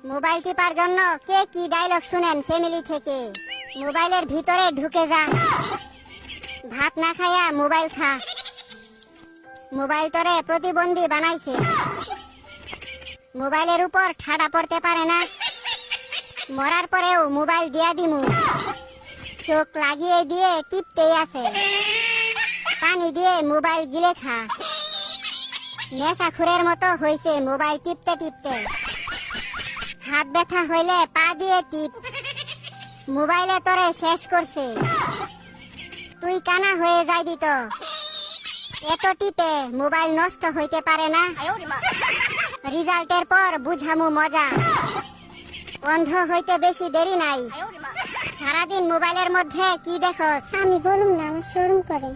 Mobile tipper জন্য কে কি dialogue শুনেন ফ্যামিলি থেকে? মোবাইলের ভিতরে ঢুকে যা, ভাত না খায়া মোবাইল খা। মোবাইল তোরে প্রতিবন্ধী বানাইছে, মোবাইলের উপর ঠাডা পড়তে পারে না। মরার পরেও মোবাইল দিয়া দিমু, চোখ লাগিয়ে দিয়ে টিপতেই আছে। পানি দিয়ে মোবাইল গিলে খা। নেশাখুরের মতো হইছে মোবাইল টিপতে টিপতে। হাত ব্যথা হইলে পা দিয়ে টিপ, মোবাইলে তোরে শেষ করছে। তুই কানা হয়ে যাইবি তো, এত টিপে মোবাইল নষ্ট হইতে পারে না। রিজাল্টের পর বুঝামু মজা, অন্ধ হইতে বেশি দেরি নাই। সারাদিন মোবাইলের মধ্যে কি দেখো? আমি বলুম না, আমার শরম করে।